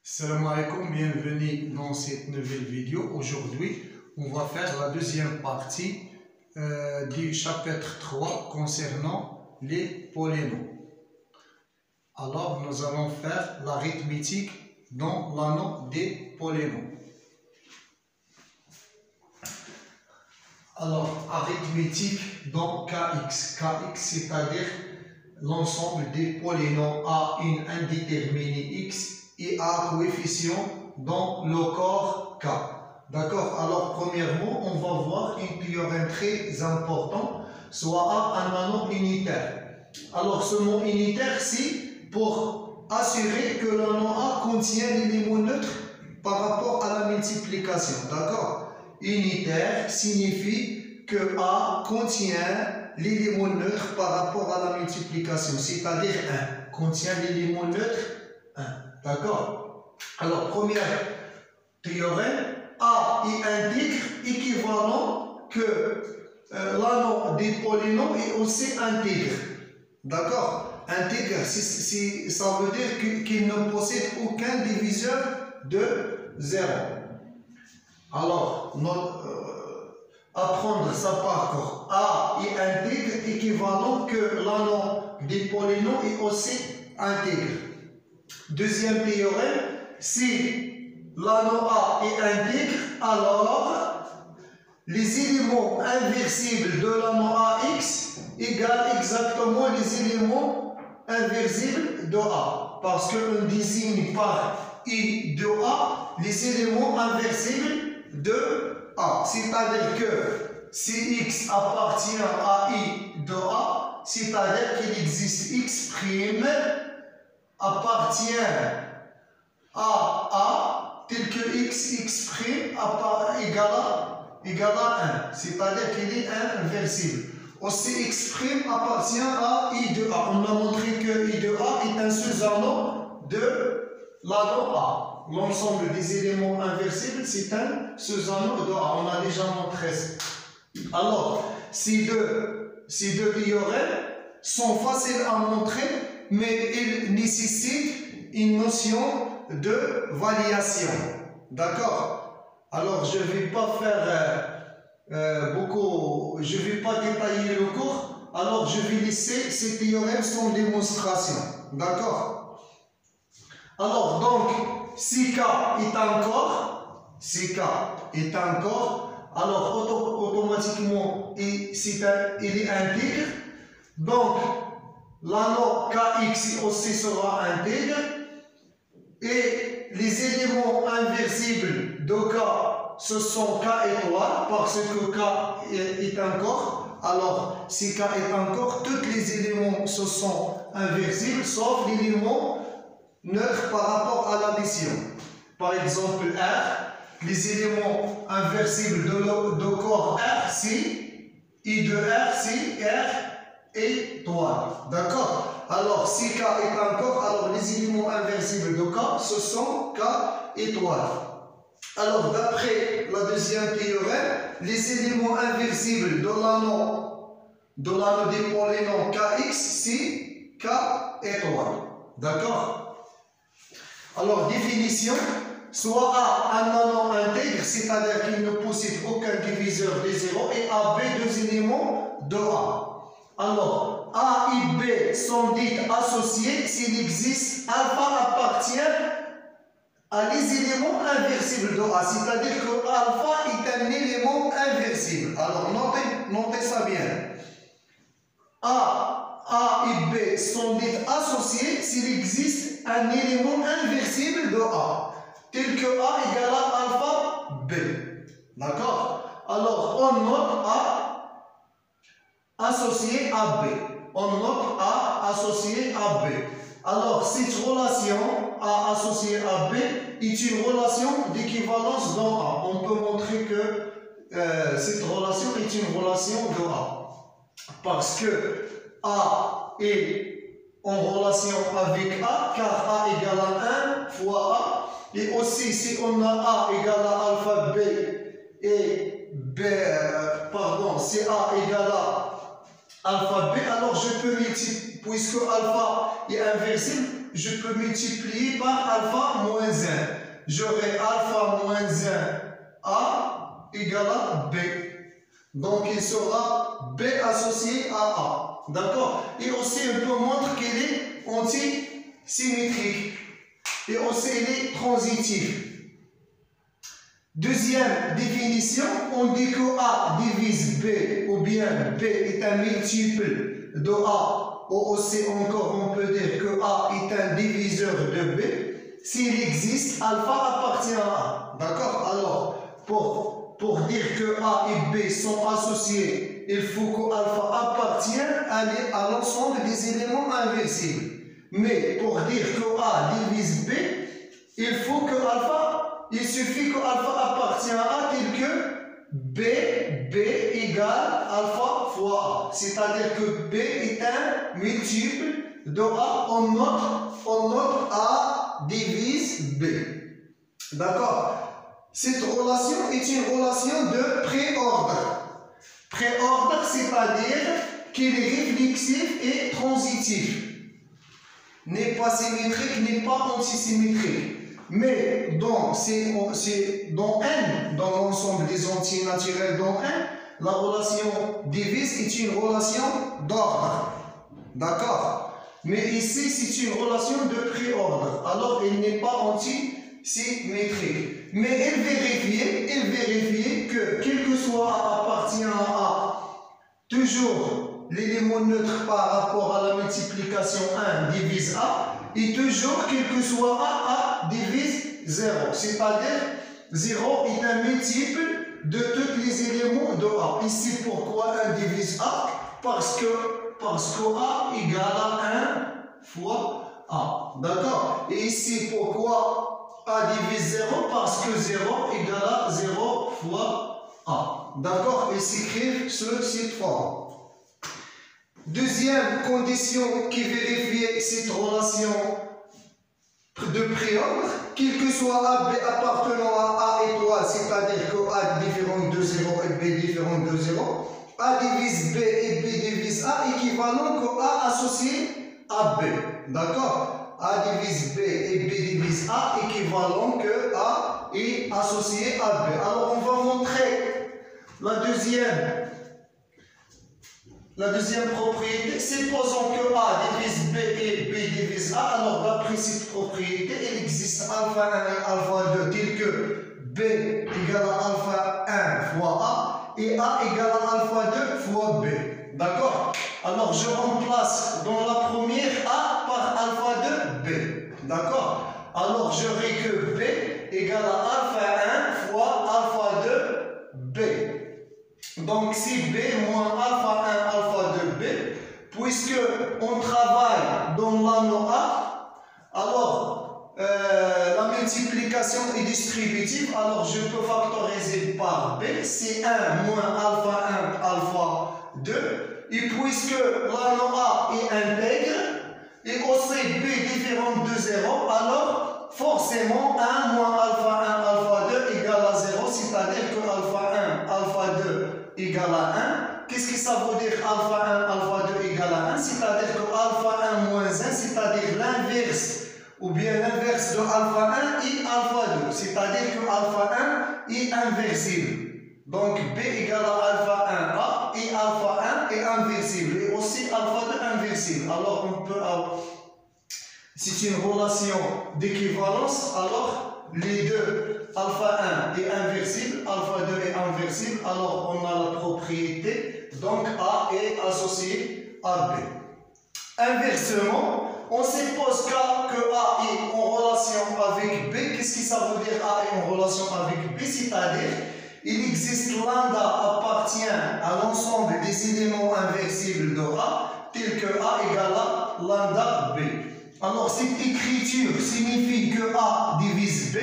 Salam alaikum, bienvenue dans cette nouvelle vidéo. Aujourd'hui, on va faire la deuxième partie du chapitre 3 concernant les polynomes. Alors, nous allons faire l'arithmétique dans l'anneau des polynomes. Alors, arithmétique dans Kx. Kx, c'est-à-dire l'ensemble des polynômes à une indéterminée x et à coefficient dans le corps K. D'accord? Alors, premièrement, on va voir un théorème très important, soit A un anneau unitaire. Alors, ce mot unitaire, c'est pour assurer que l'anneau A contient l'élément neutre par rapport à la multiplication. D'accord? Unitaire signifie que A contient l'élément neutre par rapport à la multiplication, c'est-à-dire 1. Contient l'élément neutre 1. D'accord? Alors, premier théorème, A est intègre équivalent que l'anneau des polynômes est aussi intègre. D'accord? Intègre, ça veut dire qu'il ne possède aucun diviseur de 0. Alors, apprendre ça par corps. A est intègre équivalent que l'anneau des polynômes est aussi intègre. Deuxième théorème, si l'anneau A est intègre, alors les éléments inversibles de l'anneau AX égale exactement les éléments inversibles de A. Parce qu'on désigne par I de A les éléments inversibles de A. C'est-à-dire que si X appartient à I de A, c'est-à-dire qu'il existe X' appartient à A tel que X' égale à 1. C'est-à-dire qu'il est inversible. Aussi X' appartient à I de A. On a montré que I de A est un sous-anneau de l'anneau A. L'ensemble des éléments inversibles, c'est un sous-anneau de A. On a déjà montré ça. Alors, ces deux théorèmes sont faciles à montrer, mais ils nécessitent une notion de variation. D'accord? Alors, je ne vais pas faire je ne vais pas détailler le cours. Alors, je vais laisser ces théorèmes sans démonstration. D'accord? Alors, donc, si K est un corps, alors automatiquement, il est intègre. Donc, l'anneau Kx aussi sera intègre. Et les éléments inversibles de K, ce sont K étoile, parce que K est un corps. Alors, si K est un corps, tous les éléments ce sont inversibles, sauf l'élément neutre par rapport à l'addition. Par exemple, R, les éléments inversibles de corps R, c'est I de R, c'est R étoile. D'accord? Alors, si K est un corps, alors les éléments inversibles de K, ce sont K étoile. Alors, d'après la deuxième théorème, les éléments inversibles de l'anneau des polynômes Kx, c'est K étoile. D'accord? Alors, définition, soit A, un anneau intègre, c'est-à-dire qu'il ne possède aucun diviseur de 0, et A, B, deux éléments de A. Alors, A et B sont dites associées s'il existe alpha appartient à les éléments inversibles de A, c'est-à-dire que alpha est un élément inversible. Alors, notez ça bien. A et B sont dites associées s'il existe un élément inversible de A, tel que A égale à alpha B. D'accord? Alors, on note A associé à B. On note A associé à B. Alors, cette relation A associé à B est une relation d'équivalence dans A. On peut montrer que cette relation est une relation de A. Parce que A est en relation avec A, car A égale à 1 fois A. Et aussi, si on a A égale à alpha B et si A égale à alpha B, alors je peux multiplier, puisque alpha est inversible, je peux multiplier par alpha moins 1. J'aurai alpha moins 1 A égale à B. Donc il sera B associé à A. D'accord? Et aussi on peut montrer qu'il est antisymétrique. Et aussi il est transitif. Deuxième définition, on dit que A divise B ou bien B est un multiple de A, ou aussi encore on peut dire que A est un diviseur de B. S'il existe, alpha appartient à A. D'accord? Alors, pour dire que A et B sont associés, il faut que alpha appartienne à l'ensemble des éléments inversibles. Mais pour dire que A divise B, il suffit que alpha appartient à A tel que B égale alpha fois A. C'est-à-dire que B est un multiple de A. On note A divise B. D'accord? Cette relation est une relation de préordre. Préordre, c'est-à-dire qu'il est réflexif et transitif. N'est pas symétrique, n'est pas antisymétrique. Mais dans N, dans l'ensemble des entiers naturels dans N, la relation divise est une relation d'ordre. D'accord? Mais ici, c'est une relation de préordre. Alors, elle n'est pas antisymétrique. Mais elle vérifie que, quel que soit A appartient à A, toujours l'élément neutre par rapport à la multiplication 1 divise A, et toujours, quel que soit A divise 0. C'est-à-dire, 0 est un multiple de tous les éléments de A. Ici, pourquoi 1 divise A? Parce que A égale à 1 fois A. D'accord? Et ici, pourquoi A divise 0? Parce que 0 égale à 0 fois A. D'accord? Et s'écrire sous cette forme. Deuxième condition qui vérifie cette relation de préordre, quel que soit A, B appartenant à A étoile, c'est-à-dire que A différent de 0 et B différent de 0, A divise B et B divise A équivalent que A associé à B. D'accord? A divise B et B divise A équivalent que A est associé à B. Alors on va montrer la deuxième propriété. Supposons que A divise B et B divise A. Alors d'après cette propriété, il existe alpha 1 et alpha 2 tel que B égale à alpha 1 fois A et A égale à alpha 2 fois B. D'accord? Alors je remplace dans la première A par alpha 2 B. D'accord? Alors j'aurai que B égale à alpha 1 fois alpha 2 B. Donc c'est B moins alpha 1 alpha 2 B. Puisque on travaille dans l'anneau A, alors la multiplication est distributive, alors je peux factoriser par B, c'est 1 moins alpha 1 alpha 2. Et puisque l'anneau A est intègre, et aussi B différent de 0, alors forcément 1 moins alpha 1 alpha 2 égale à 0, c'est-à-dire que alpha 1 alpha 2 égale à 1. Qu'est-ce que ça veut dire alpha 1 alpha 2 égale à 1? C'est-à-dire que alpha 1 moins 1, c'est-à-dire l'inverse, ou bien l'inverse de alpha 1 et alpha 2. C'est-à-dire que alpha 1 est inversible. Donc B égale à alpha 1A et alpha 1 est inversible. Et aussi alpha 2 inversible. Alors on peut avoir, c'est une relation d'équivalence, alors les deux, alpha 1 est inversible, alpha 2 est inversible, alors on a la propriété, donc A est associé à B. Inversement, on suppose que A est en relation avec B. Qu'est-ce que ça veut dire A est en relation avec B? C'est-à-dire, il existe lambda appartient à l'ensemble des éléments inversibles de A, tel que A égale à lambda B. Alors, cette écriture signifie que A divise B,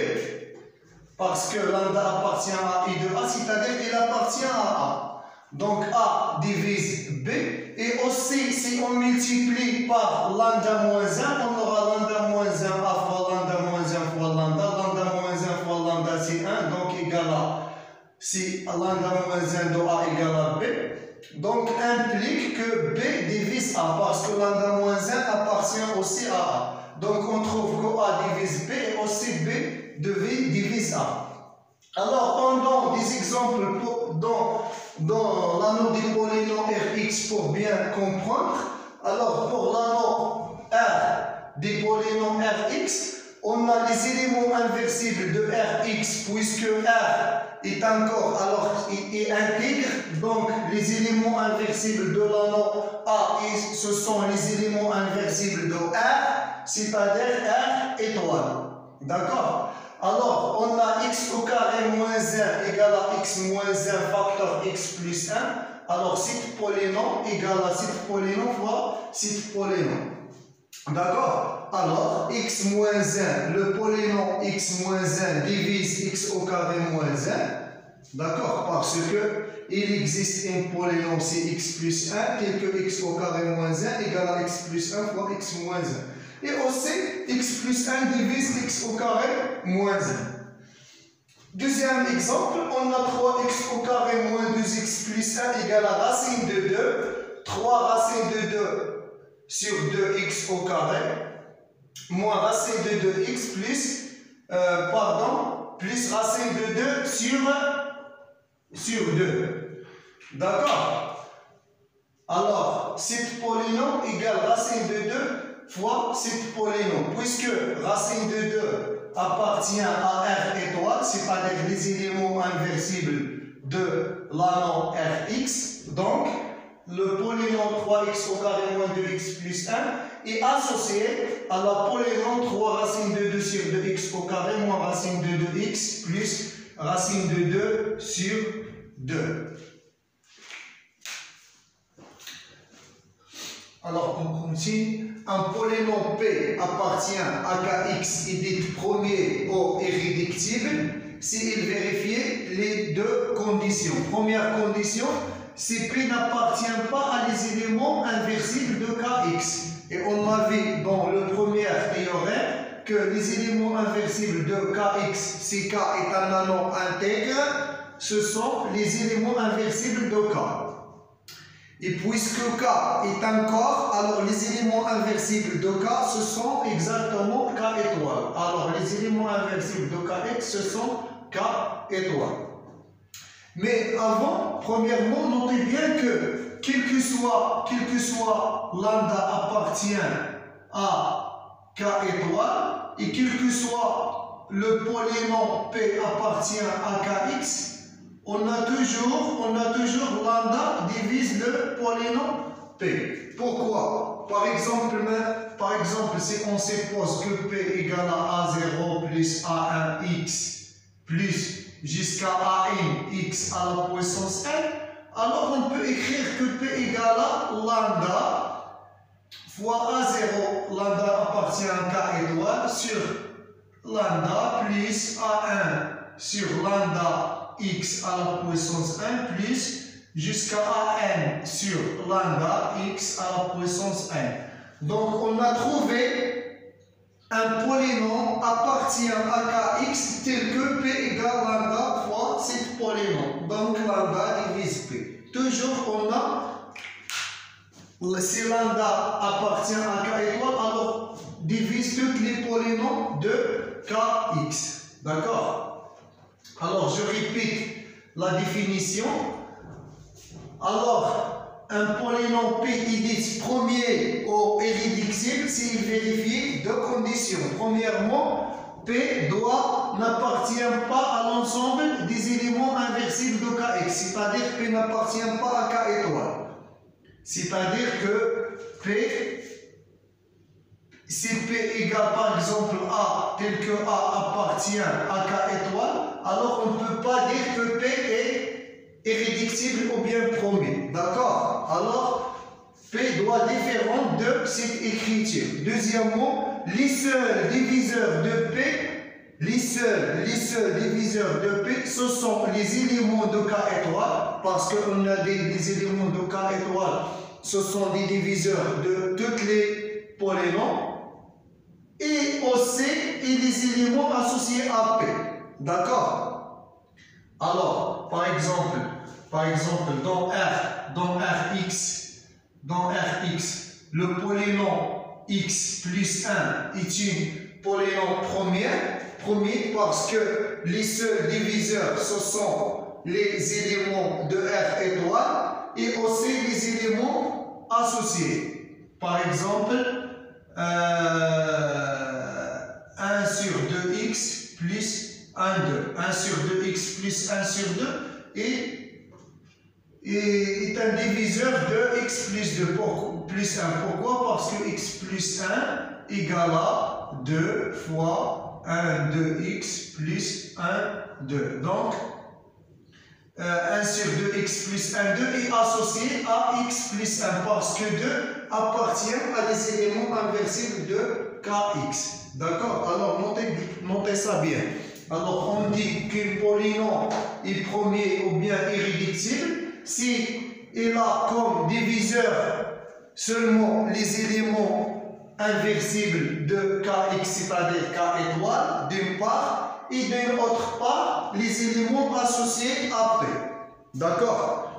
parce que lambda appartient à I de A, c'est-à-dire qu'il appartient à A. Donc, A divise B, et aussi, si on multiplie par lambda moins 1, on aura lambda moins 1 A fois lambda moins 1 fois lambda, lambda moins 1 fois lambda, c'est 1, donc égal à, si lambda moins 1 de A égale à B, donc implique que B divise A, parce que lambda moins 1 appartient aussi à A. Donc on trouve que A divise B et aussi B divise A. Alors on donne des exemples dans l'anneau du polynôme Rx pour bien comprendre. Alors pour l'anneau R du polynôme Rx, on a les éléments inversibles de Rx, puisque R est encore, alors il est intègre, donc les éléments inversibles de l'anneau A, ce sont les éléments inversibles de R, c'est-à-dire R étoile. D'accord? Alors, on a x au carré moins 1 égale à x moins 1 facteur x plus 1. Alors, cet polynôme égale à cet polynôme fois cet polynôme. D'accord? Alors, x moins 1, le polynôme x moins 1 divise x au carré moins 1. D'accord? Parce que il existe un polynôme, c'est x plus 1, tel que x au carré moins 1 égale à x plus 1 fois x moins 1. Et aussi, x plus 1 divise x au carré moins 1. Deuxième exemple, on a 3x au carré moins 2x plus 1 égale à racine de 2. 3 racine de 2 sur 2x au carré, moins racine de 2x plus racine de 2 sur 2. D'accord? Alors, cet polynôme égale racine de 2 fois cet polynôme, puisque racine de 2 appartient à R étoile, c'est-à-dire les éléments inversibles de l'anneau Rx, donc le polynôme 3x au carré moins 2x plus 1 est associé à la polynôme 3 racine de 2 sur 2x au carré moins racine de 2x plus racine de 2 sur 2. Alors, on continue. Un polynôme P appartient à Kx et dit premier ou irréductible s'il vérifie les deux conditions. Première condition, si P n'appartient pas à les éléments inversibles de Kx. Et on a vu dans le premier théorème que les éléments inversibles de Kx, si K est un anneau intègre, ce sont les éléments inversibles de K. Et puisque K est un corps, alors les éléments inversibles de K, ce sont exactement K étoile. Alors les éléments inversibles de Kx, ce sont K étoile. Mais avant, premièrement, notez bien que quel que soit lambda appartient à K étoile, et quel que soit le polynôme P appartient à Kx, on a toujours lambda divise le polynôme P. Pourquoi? Par exemple, si on suppose que P égale à A0 plus A1x plus jusqu'à AN x à la puissance n, alors on peut écrire que P égale à lambda fois A0, lambda appartient à K étoile, sur lambda plus A1 sur lambda x à la puissance 1 plus jusqu'à AN sur lambda x à la puissance n. Donc on a trouvé un polynôme appartient à Kx tel que P égale lambda fois cet polynôme. Donc lambda divise P. Toujours on a, si lambda appartient à K étoile, alors divise tous les polynômes de Kx. D'accord? Alors, je répète la définition. Alors, un polynôme P dit premier ou irréductible s'il vérifie deux conditions. Premièrement, P n'appartient pas à l'ensemble des éléments inversibles de Kx, c'est-à-dire P n'appartient pas à K étoile. C'est-à-dire que si P égale par exemple A, tel que A appartient à K étoile, alors on ne peut pas dire que P est irréductible ou bien premier. D'accord? Alors, P doit différent de cette écriture. Deuxièmement, les seuls diviseurs de P, ce sont les éléments de K étoile, parce qu'on a des éléments de K étoile, ce sont des diviseurs de toutes les polynômes, et aussi les éléments associés à P. D'accord? Alors, par exemple, par exemple, dans Rx, le polynôme x plus 1 est une polynôme premier parce que les seuls diviseurs, ce sont les éléments de R étoile et aussi les éléments associés. Par exemple, 1 sur 2x plus 1, 2. 1 sur 2x plus 1 sur 2 est un diviseur de x plus 2 plus 1. Pourquoi? Parce que x plus 1 égale à 2 fois 1 de x plus 1, 2. Donc, 1 sur 2x plus 1, 2 est associé à x plus 1 parce que 2 appartient à des éléments inversibles de kx. D'accord? Alors, notez ça bien. Alors, on dit qu'un polynôme est premier ou bien irréductible si il a comme diviseur seulement les éléments inversibles de kx, c'est-à-dire k étoile, d'une part, et d'une autre part, les éléments associés après. D'accord?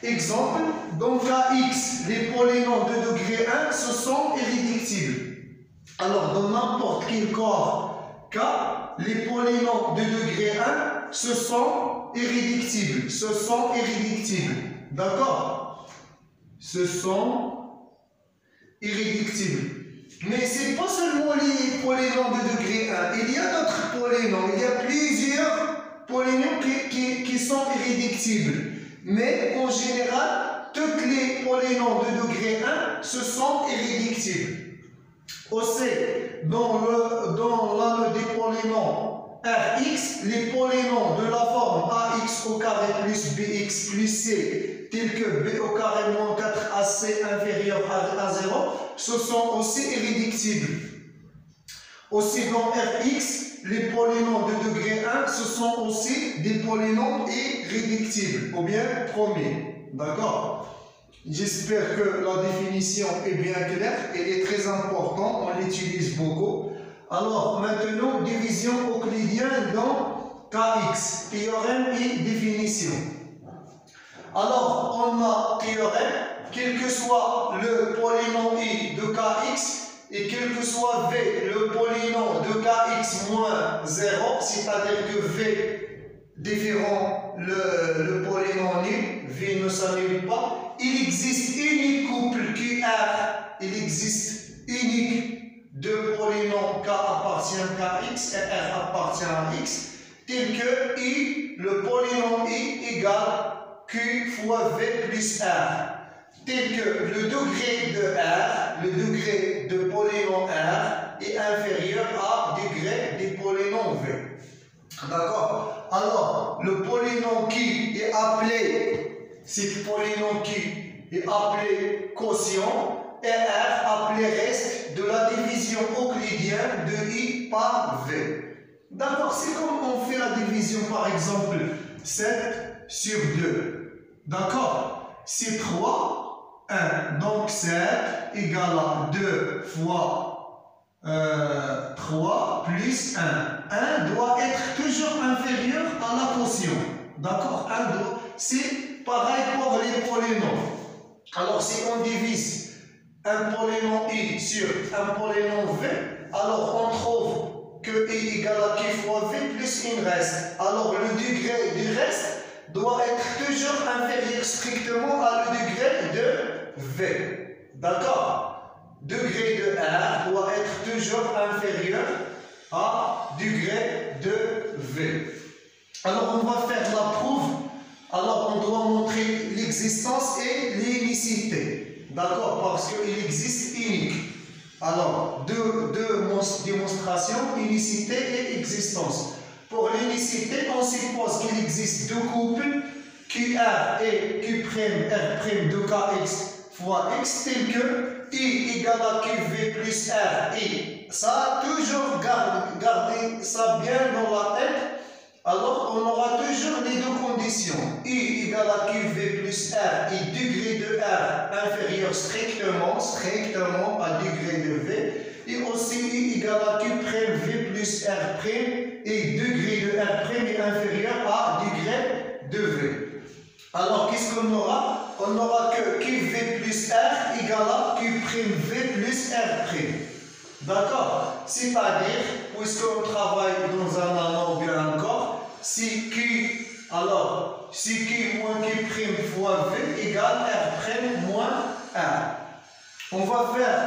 Exemple, dans kx, les polynômes de degré 1, ce sont irréductibles. Alors, dans n'importe quel corps K, les polynômes de degré 1, ce sont irréductibles. D'accord? Ce sont irréductibles. Mais ce n'est pas seulement les polynômes de degré 1. Il y a d'autres polynômes. Il y a plusieurs polynômes qui sont irréductibles. Mais en général, tous les polynômes de degré 1, ce sont irréductibles. Aussi, dans l'anneau des polynômes Rx, les polynômes de la forme ax au carré plus bx plus c, tels que b au carré moins 4ac inférieur à 0, ce sont aussi irréductibles. Aussi, dans Rx, les polynômes de degré 1, ce sont aussi des polynômes irréductibles, ou bien premiers. D'accord? J'espère que la définition est bien claire. Elle est très importante, on l'utilise beaucoup. Alors, maintenant, division euclidienne dans Kx, théorème et définition. Alors, on a théorème, quel que soit le polynôme I de Kx, et quel que soit V, le polynôme de Kx moins 0, c'est-à-dire que V différent le polynôme I, V ne s'annule pas. Il existe unique couple QR, il existe unique deux polynômes K appartient à X et R appartient à X, tel que I, le polynôme I égale Q fois V plus R, tel que le degré de R, le degré de polynôme R est inférieur à degré des polynômes V. D'accord? Alors, le polynôme qui est appelé cet polynôme qui est appelé quotient et R appelé reste de la division euclidienne de I par V. D'accord, c'est comme on fait la division par exemple 7 sur 2. D'accord, c'est 3, 1. Donc 7 égale à 2 fois 3 plus 1. 1 doit être toujours inférieur à la quotient. D'accord, c'est pareil pour les polynômes. Alors, si on divise un polynôme I sur un polynôme V, alors on trouve que I égale à Q fois V plus une reste. Alors, le degré du reste doit être toujours inférieur strictement à le degré de V. D'accord? Degré de R doit être toujours inférieur à degré de V. Alors, on va faire la preuve. Alors, on doit montrer l'existence et l'unicité. D'accord? Parce qu'il existe unique. Alors, deux démonstrations, unicité et existence. Pour l'unicité, on suppose qu'il existe deux couples, QR et Q'R' de Kx fois X, tel que I égale à QV plus R. Et ça, toujours garder ça bien dans la tête. Alors, on aura toujours les deux conditions. I égale à QV plus R et degré de R inférieur strictement à degré de V. Et aussi I égale à Q'V plus R' et degré de R' est inférieur à degré de V. Alors, qu'est-ce qu'on aura? On aura que QV plus R égale à Q'V plus R'. D'accord? C'est-à-dire, puisqu'on travaille dans un anneau ou bien encore, si Q, alors, si Q moins Q' fois V égale R' moins R. On va faire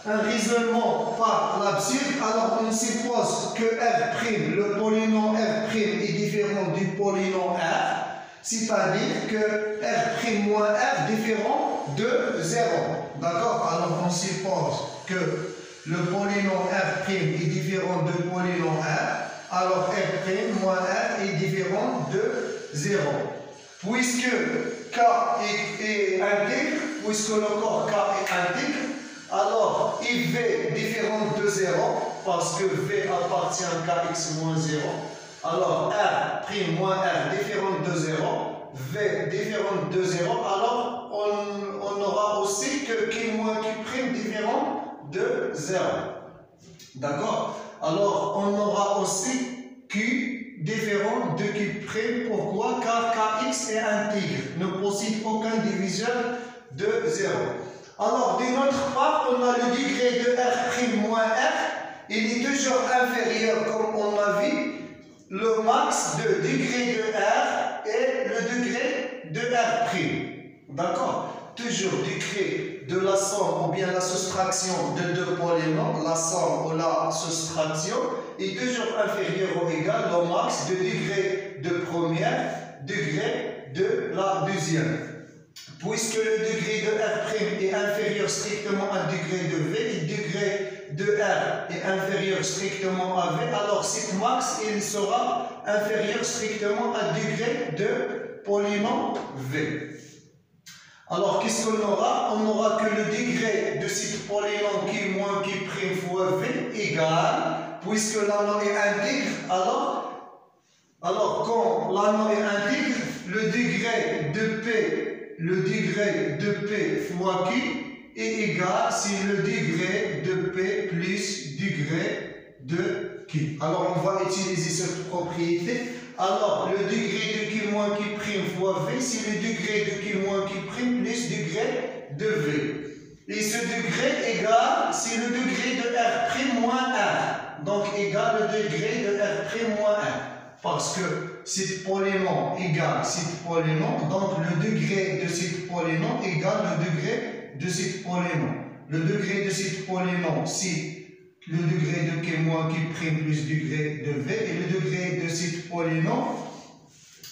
un raisonnement par l'absurde. Alors, on suppose que R', le polynôme R' est différent du polynôme R. C'est-à-dire que R' moins R différent de 0. D'accord? Alors, on suppose que le polynôme R' est différent du polynôme R. Alors, R' moins R est différent de 0. Puisque K est intègre, puisque le corps K est intègre, alors IV est différent de 0, parce que V appartient à Kx moins 0. Alors, R' moins R différent de 0, V différent de 0, alors on aura aussi que Q moins Q' différent de 0. D'accord? Alors, on aura aussi Q différent de Q'. Pourquoi? Car Kx est intègre, ne possède aucun diviseur de 0. Alors, de notre part, on a le degré de R' moins R, il est toujours inférieur, comme on l'a vu, le max de degré de R et le degré de R'. D'accord? Toujours degré de la somme ou bien la soustraction de deux polynômes, la somme ou la soustraction, est toujours inférieur ou égal au max de degré de première, degré de la deuxième. Puisque le degré de R' est inférieur strictement à degré de V et le degré de R est inférieur strictement à V, alors cette max il sera inférieur strictement à degré de polynôme V. Alors qu'est-ce qu'on aura? On aura que le degré de cette polynôme Q moins Q' fois V égale, puisque l'anneau est intègre, alors quand l'anneau est intègre, le degré de P fois Q est égal, c'est le degré de P plus degré de Q. Alors, on va utiliser cette propriété. Alors, le degré de Q moins Q' fois V, c'est le degré de Q moins Q' plus degré de V. Et ce degré égal, c'est le degré de R' moins R. Donc, égal le degré de R' moins R. Parce que cette polynôme égale cette polynôme, donc le degré de cette polynôme égale le degré de cette polynôme. Le degré de cette polynôme, c'est le degré de Q moins Q' plus degré de V, et le degré de cette polynôme,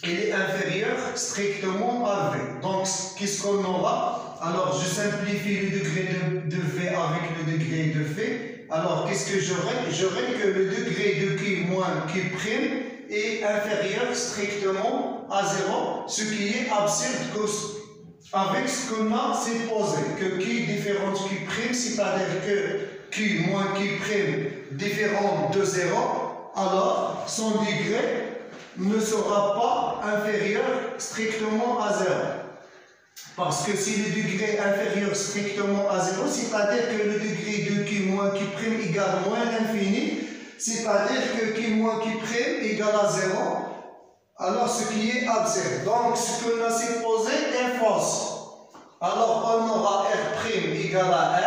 il est inférieur strictement à V. Donc, qu'est-ce qu'on aura? Alors, je simplifie le degré de V avec le degré de V. Alors, qu'est-ce que j'aurai? J'aurai que le degré de Q moins Q' est inférieur strictement à 0, ce qui est absurde avec ce qu'on a supposé, que Q différent de Q', c'est-à-dire que Q moins Q' différent de 0, alors son degré ne sera pas inférieur strictement à 0. Parce que si le degré est inférieur strictement à 0, c'est-à-dire que le degré de Q moins Q' égale moins l'infini, c'est-à-dire que Q moins Q' égale à 0, alors ce qui est absurde. Donc, ce qu'on a supposé est fausse. Alors, on aura R' égale à R,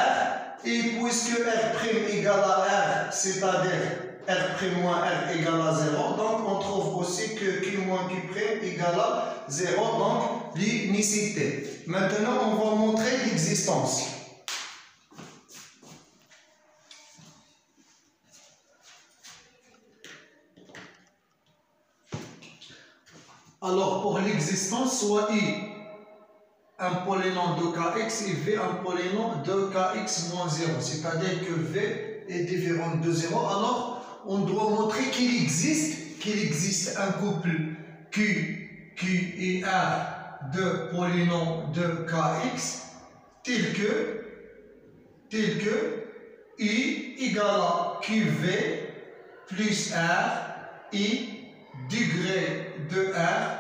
et puisque R' égale à R, c'est-à-dire R' moins R égale à 0, donc on trouve aussi que Q moins Q' égale à 0, donc l'unicité. Maintenant, on va montrer l'existence. Alors, pour l'existence, soit I un polynôme de Kx et V un polynôme de Kx moins 0. C'est-à-dire que V est différent de 0. Alors, on doit montrer qu'il existe un couple Q et R de polynômes de Kx tel que I égale à QV plus R et degré de R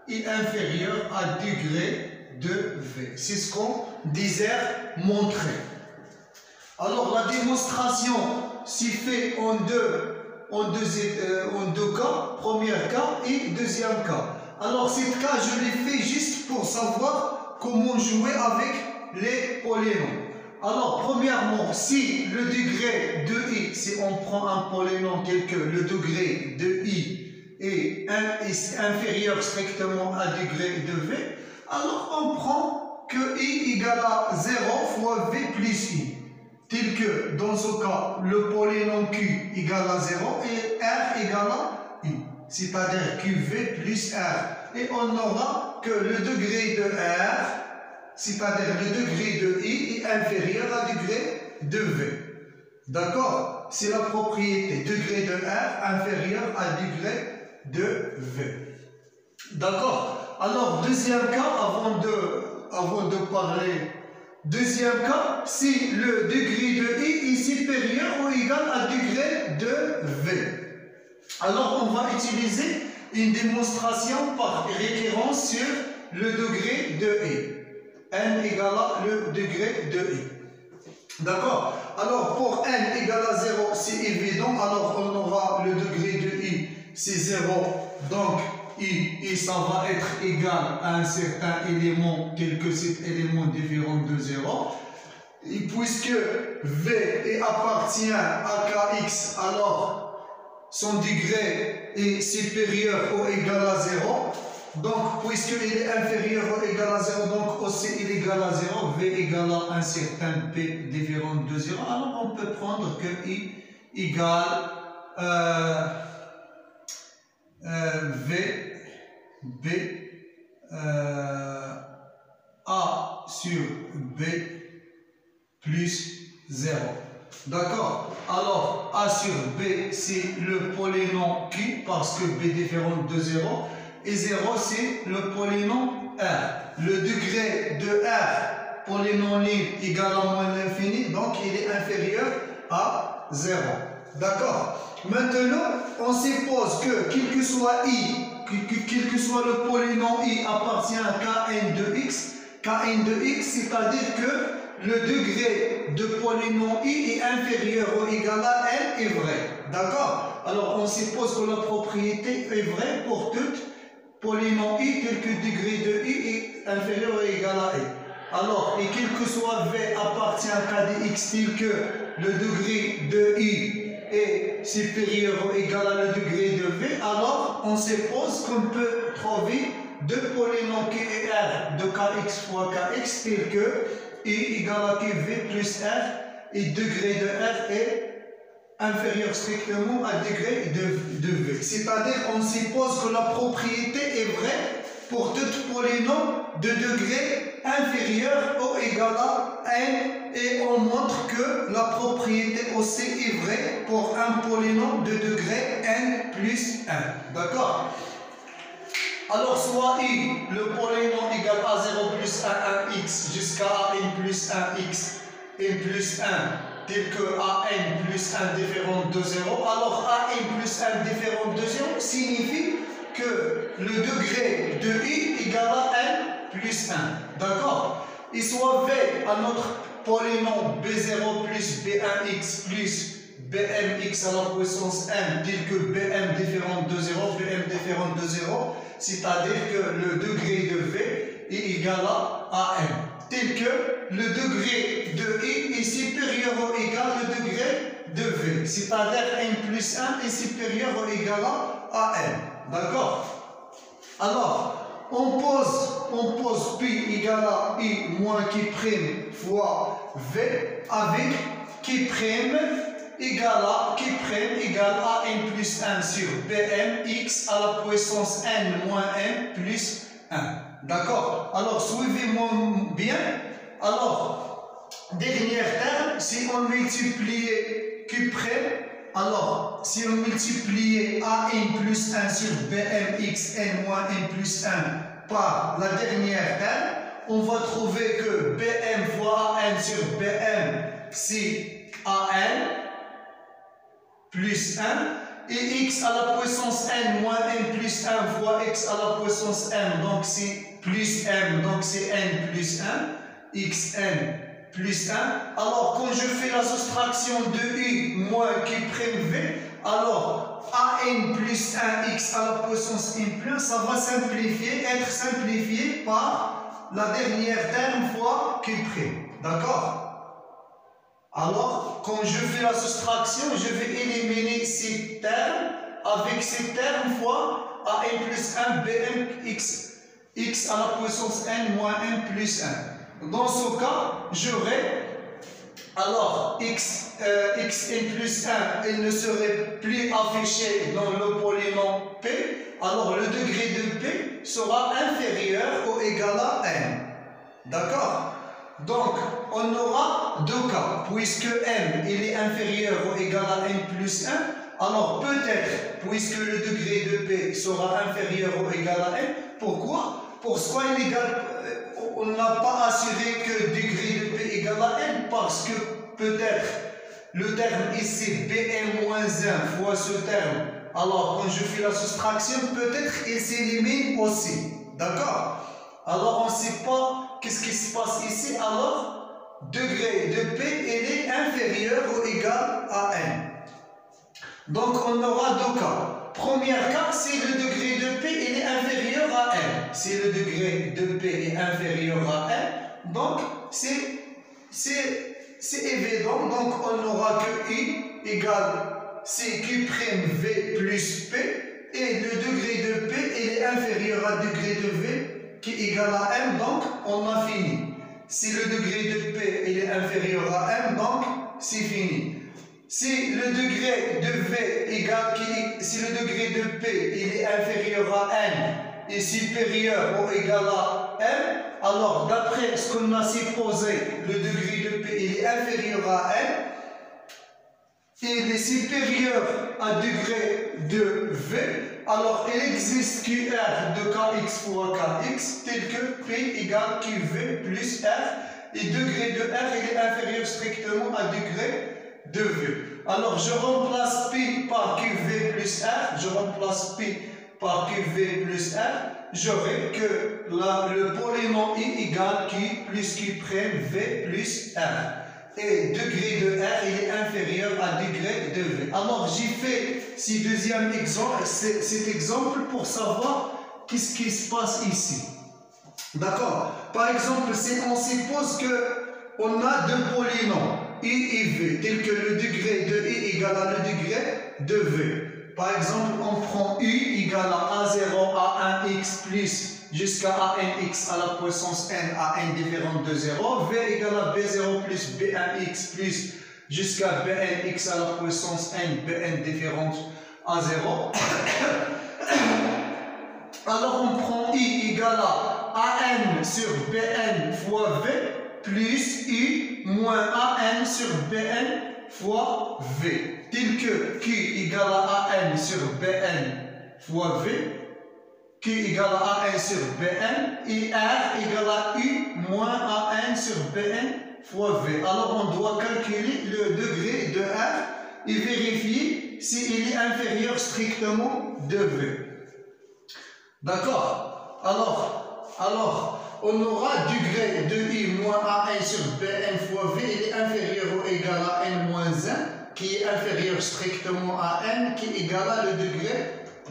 est inférieur à degré de V. C'est ce qu'on désire montrer. Alors la démonstration s'y fait en deux cas, premier cas et deuxième cas. Alors, cette cas, je l'ai fait juste pour savoir comment jouer avec les polynômes. Alors, premièrement, si le degré de i, si on prend un polynôme tel que le degré de i est inférieur strictement à degré de v, alors on prend que i égale à 0 fois v plus i. Tel que dans ce cas, le polynôme q égale à 0 et r égale à i. C'est-à-dire qv plus r. Et on n'aura que le degré de r, c'est-à-dire le degré de i est inférieur à degré de v. D'accord? C'est la propriété. Degré de r inférieur à degré de v. D'accord? Alors, deuxième cas, avant de parler. Deuxième cas, si le degré de i est supérieur ou égal à degré de v. Alors, on va utiliser une démonstration par référence sur le degré de i. N égale à le degré de i. D'accord? Alors, pour n égale à 0, c'est évident. Alors, on aura le degré de i, c'est 0. Donc, i, et ça va être égal à un certain élément tel que cet élément différent de 0. Et puisque v appartient à kx, alors son degré est supérieur ou égal à 0. Donc, puisqu'il est inférieur ou égal à 0, donc aussi il est égal à 0, v égale à un certain p différent de 0. Alors, on peut prendre que i égale v, b, a sur b plus 0. D'accord? Alors, a sur b, c'est le polynôme q, parce que b différent de 0. Et 0, c'est le polynôme r. Le degré de r, polynôme libre, égale à moins l'infini, donc il est inférieur à 0. D'accord? Maintenant, on suppose que, quel que soit i, quel que soit le polynôme i appartient à kn de x, c'est-à-dire que le degré de polynôme i est inférieur ou égal à n est vrai. D'accord? Alors, on suppose que la propriété est vraie pour toute polynôme i tel que le degré de i est inférieur ou égal à i. Alors, et quel que soit v appartient à k de x tel que le degré de i est supérieur ou égal à le degré de v, alors on suppose qu'on peut trouver deux polynômes q et r de kx fois kx tel que i égale à qv plus r et degré de r est inférieur strictement à degré de v. C'est-à-dire on suppose que la propriété est vraie pour tout polynôme de degré inférieur ou égal à n et on montre que la propriété aussi est vraie pour un polynôme de degré n plus 1. D'accord? Alors soit i, le polynôme égale à 0 plus 1, 1x jusqu'à n plus 1x, n plus 1 tel que an plus 1 différent de 0, alors an plus 1 différent de 0 signifie que le degré de i égale à n plus 1. D'accord? Et soit v à notre polynôme b0 plus b1x plus bmx à la puissance n tel que bm différent de 0, bm différent de 0, c'est-à-dire que le degré de v est égal à n. Tel que le degré de i est supérieur ou égal au degré de v, c'est-à-dire n plus 1 est supérieur ou égal à n. D'accord? Alors, on pose pi égale à i moins qui prime fois v avec qui prime égale à n plus 1 sur bm x à la puissance n moins n plus 1. D'accord? Alors, suivez-moi bien. Alors, dernier terme, si on multipliait Q', alors, si on multipliait AN plus 1 sur BMX n moins n plus 1 par la dernière terme, on va trouver que BM fois AN sur BM, c'est AN plus 1. Et x à la puissance n moins n plus 1 fois x à la puissance m, donc c'est plus m, donc c'est n plus 1, xn plus 1. Alors quand je fais la soustraction de i moins qui prime v, Alors, an plus 1x à la puissance n plus 1, ça va être simplifié par la dernière terme fois q'. D'accord? Alors, quand je fais la soustraction, je vais éliminer ces termes avec ces termes fois an plus 1 bn x à la puissance n moins n plus 1. Dans ce cas, j'aurai alors xn plus 1, il ne serait plus affiché dans le polynôme p, alors le degré de p sera inférieur ou égal à n. D'accord? Donc, on aura deux cas. Puisque n il est inférieur ou égal à n plus 1, alors peut-être, puisque le degré de p sera inférieur ou égal à n, pourquoi? Parce qu'on n'a pas assuré que degré de p égale à n, parce que peut-être le terme ici bn-1 fois ce terme, alors quand je fais la soustraction, peut-être il s'élimine aussi. D'accord? Alors on ne sait pas qu'est-ce qui se passe ici, alors degré de p il est inférieur ou égal à n. Donc on aura deux cas. Premier cas, si le degré de p il est inférieur à n. Si le degré de p est inférieur à n, donc c'est évident. Donc on n'aura que i égale cq'v plus p. Et le degré de p il est inférieur à degré de v qui est égal à m. Donc on a fini. Si le degré de p il est inférieur à m, donc c'est fini. Si le degré de v si le degré de p il est inférieur à n et supérieur ou égal à m, alors d'après ce qu'on a supposé, le degré de p il est inférieur à n et il est supérieur à degré de v, alors il existe qr de kx fois kx tel que p égale qv plus r, et degré de r il est inférieur strictement à degré de v. Alors je remplace pi par qv plus r, je remplace pi par qv plus r, j'aurai que le polynôme i égale q plus q' v plus r. Et degré de r il est inférieur à degré de v. Alors j'ai fait cet exemple pour savoir qu'est-ce qui se passe ici. D'accord? Par exemple, si on suppose qu'on a deux polynômes i et v, tel que le degré de i égale à le degré de v. Par exemple, on prend u égale à a0 à 1x plus jusqu'à anx à la puissance n à n différente de 0, v égale à b0 plus b1x plus jusqu'à bnx à la puissance n, bn différente à 0. Alors on prend i égale à an sur bn fois v plus u moins an sur bn fois v, tel que q égale à an sur bn fois v, q égale à an sur bn, et r égale à u moins an sur bn fois v. Alors on doit calculer le degré de r et vérifier s'il est inférieur strictement de v. D'accord? Alors, on aura degré de i moins an sur bn fois v, il est inférieur ou égal à n moins 1, qui est inférieur strictement à n, qui est égal à le degré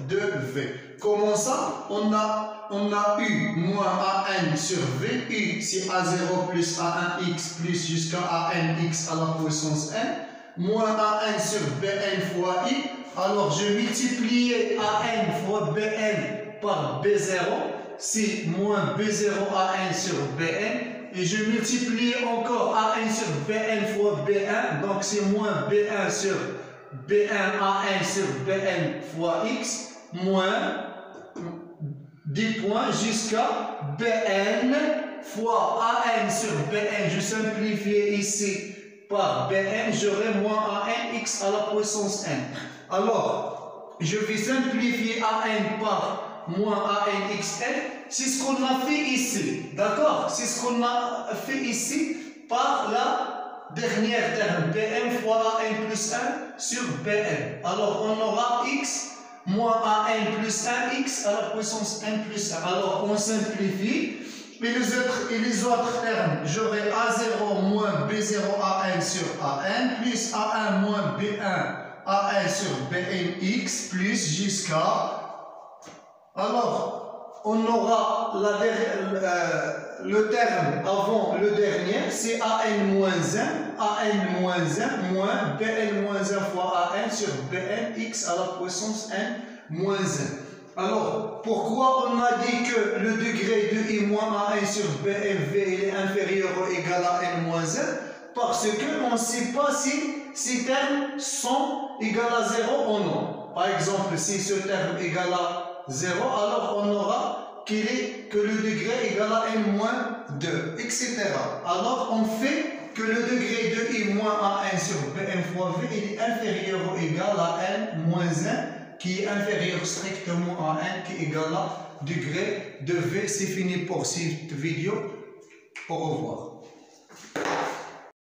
de v. Comment ça? On a u moins an sur v, u c'est a0 plus a1x plus jusqu'à anx à la puissance n, moins an sur bn fois i. Alors je multiplie an fois bn par b0, c'est moins b0 an sur bn, et je multiplie encore an sur bn fois b1, donc c'est moins b1 sur b1 an sur bn fois x, moins 10 points jusqu'à bn fois an sur bn. Je simplifie ici par bn, j'aurai moins an x à la puissance n. Alors, je vais simplifier an par moins an xn, c'est ce qu'on a fait ici, d'accord? C'est ce qu'on a fait ici par la dernière terme, bn fois an plus 1 sur bn. Alors on aura x moins an plus 1x à la puissance n plus 1. Alors on simplifie, et les autres termes, j'aurai a0 moins b0 an sur an, plus a1 moins b1 A1 sur Bnx plus jusqu'à... Alors, on aura le terme avant le dernier, c'est An-1, An-1 moins Bn-1 fois An sur Bnx à la puissance n-1. Alors, pourquoi on a dit que le degré de I moins A1 sur BMV est inférieur ou égal à n-1? Parce qu'on ne sait pas si ces termes sont égaux à 0 ou non. Par exemple, si ce terme est égal à 0, alors on aura que le degré est égal à n-2, etc. Alors, on fait que le degré de I moins A1 sur Bm fois V est inférieur ou égal à n-1, qui est inférieur strictement à 1, qui est égal à degré de V. C'est fini pour cette vidéo. Au revoir.